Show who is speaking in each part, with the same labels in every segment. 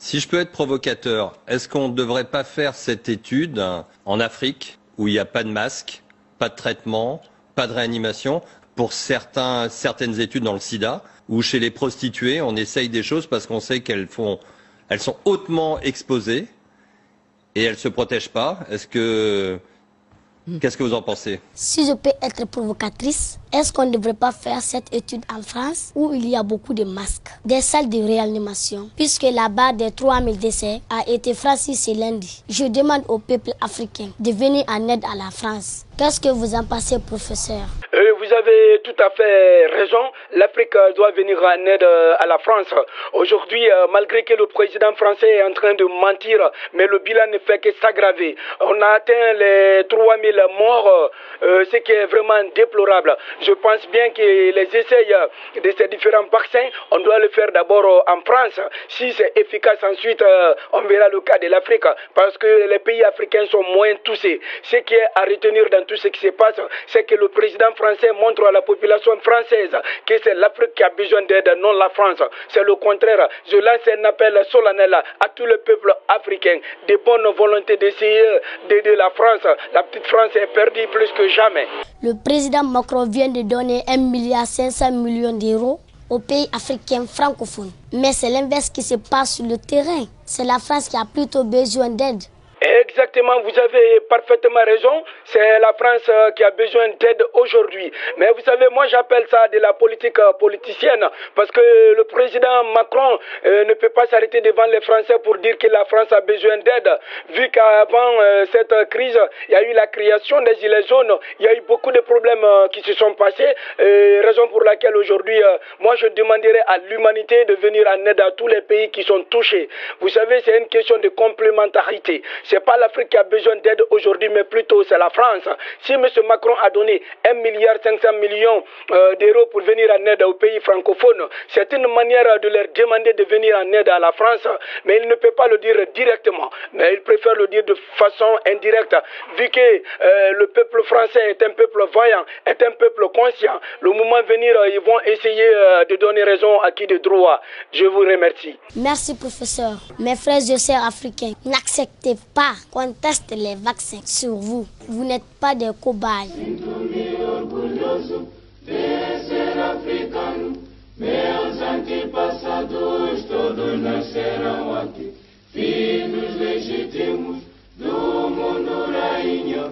Speaker 1: Si je peux être provocateur, est-ce qu'on ne devrait pas faire cette étude en Afrique, où il n'y a pas de masque, pas de traitement, pas de réanimation, pour certaines études dans le sida, où chez les prostituées, on essaye des choses parce qu'on sait elles sont hautement exposées et elles ne se protègent pas. Qu'est-ce que vous en pensez?
Speaker 2: Si je peux être provocatrice, est-ce qu'on ne devrait pas faire cette étude en France où il y a beaucoup de masques, des salles de réanimation, puisque la barre des 3000 décès a été franchie ce lundi. Je demande au peuple africain de venir en aide à la France. Qu'est-ce que vous en pensez, professeur?
Speaker 3: Vous avez tout à fait raison. L'Afrique doit venir en aide à la France. Aujourd'hui, malgré que le président français est en train de mentir, mais le bilan ne fait que s'aggraver. On a atteint les 3000 morts, ce qui est vraiment déplorable. Je pense bien que les essais de ces différents vaccins, on doit le faire d'abord en France. Si c'est efficace, ensuite, on verra le cas de l'Afrique, parce que les pays africains sont moins touchés. Ce qui est à retenir dans tout ce qui se passe, c'est que le président français montre à la population française que c'est l'Afrique qui a besoin d'aide, non la France. C'est le contraire. Je lance un appel solennel à tout le peuple africain de bonne volonté d'essayer d'aider la France. La petite France est perdue plus que jamais.
Speaker 2: Le président Macron vient de donner 1,5 milliard d'euros aux pays africains francophones. Mais c'est l'inverse qui se passe sur le terrain. C'est la France qui a plutôt besoin d'aide.
Speaker 3: Exactement, vous avez parfaitement raison. C'est la France qui a besoin d'aide aujourd'hui. Mais vous savez, moi j'appelle ça de la politique politicienne, parce que le président Macron ne peut pas s'arrêter devant les Français pour dire que la France a besoin d'aide. Vu qu'avant cette crise, il y a eu la création des gilets jaunes, il y a eu beaucoup de problèmes qui se sont passés, raison pour laquelle aujourd'hui, moi je demanderai à l'humanité de venir en aide à tous les pays qui sont touchés. Vous savez, c'est une question de complémentarité. C'est pas l'Afrique qui a besoin d'aide aujourd'hui, mais plutôt c'est la France. Si M. Macron a donné 1,5 milliard d'euros pour venir en aide aux pays francophones, c'est une manière de leur demander de venir en aide à la France, mais il ne peut pas le dire directement, mais il préfère le dire de façon indirecte, vu que le peuple français est un peuple voyant, est un peuple conscient. Le moment venir, ils vont essayer de donner raison à qui de droit. Je vous remercie.
Speaker 2: Merci, professeur. Mes frères et sœurs africains, n'acceptez pas qu'on teste les vaccins sur vous. Vous n'êtes pas des cobayes.
Speaker 4: Sinto-me orgulhoso de ser africano. Meus antepassados todos nasceram aqui. Filhos legítimos do mundo rainha.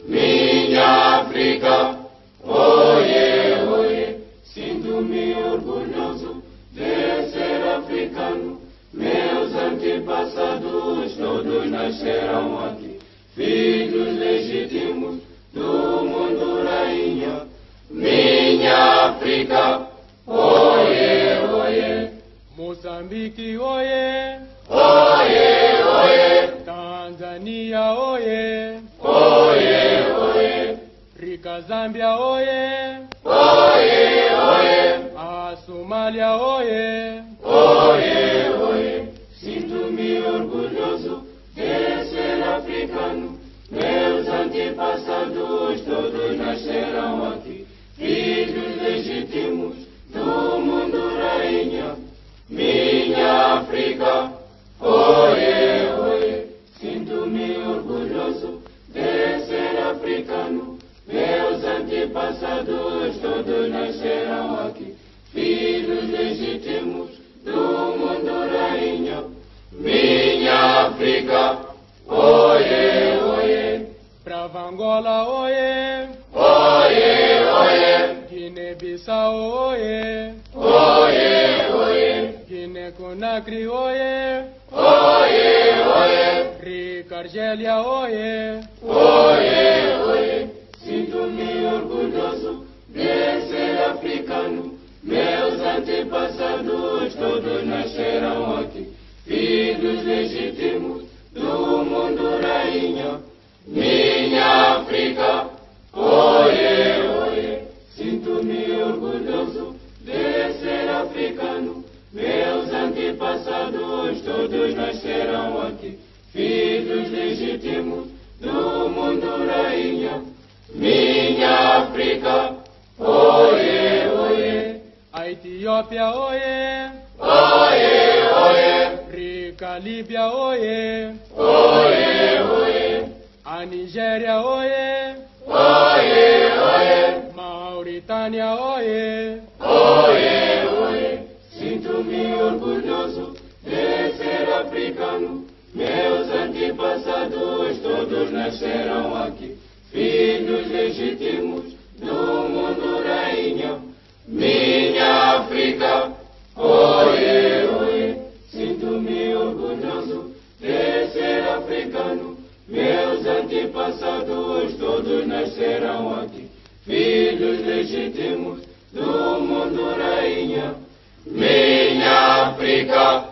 Speaker 4: Minha África, oie, oie. Sinto-me orgulhoso de ser africano. Meus antepassados todos nasceram aqui, filhos legítimos do mundo rainha. Minha África, oie, oie.
Speaker 5: Moçambique, oie.
Speaker 4: Oie, oie.
Speaker 5: Tanzania, oie.
Speaker 4: Oie, oie.
Speaker 5: Rica Zâmbia, oie.
Speaker 4: Oie, oie.
Speaker 5: A Somália, oie.
Speaker 4: Oie, oie. Sinto-me orgulhoso de ser africano. Meus antepassados todos nasceram aqui, filhos legítimos do mundo rainha. Minha África, oie, oie. Sinto-me orgulhoso de ser africano. Meus antepassados todos nasceram aqui, filhos legítimos do mundo rainha. Minha África, oie, oie.
Speaker 5: Brava Angola, oie.
Speaker 4: Oie, oie.
Speaker 5: Guiné-Bissau, oie.
Speaker 4: Oie, oie.
Speaker 5: Guiné-Conakry, oie.
Speaker 4: Oie, oie.
Speaker 5: Rica Argélia, oie.
Speaker 4: Oie, oie. Sinto-me orgulhoso de ser africano. Meus antepassados todos nasceram aqui, filhos legítimos do mundo rainha. Minha África, oie, oie. Sinto-me orgulhoso de ser africano. Meus antepassados todos nasceram aqui, filhos legítimos do mundo rainha. Minha África, oie, oie.
Speaker 5: A Etiópia, oie.
Speaker 4: Oie, oie.
Speaker 5: África, Líbia, oiê.
Speaker 4: Oiê, oiê.
Speaker 5: A Nigéria, oiê.
Speaker 4: Oiê, oiê.
Speaker 5: Mauritânia, oiê.
Speaker 4: Oiê, oiê. Sinto-me orgulhoso de ser africano. Meus antepassados todos nasceram aqui. Filhos legítimos do mundo, rainha. Minha África, oiê, oiê. Sinto-me orgulhoso de ser africano. Meus antepassados todos nasceram aqui. Filhos legítimos do mundo, rainha. Minha África.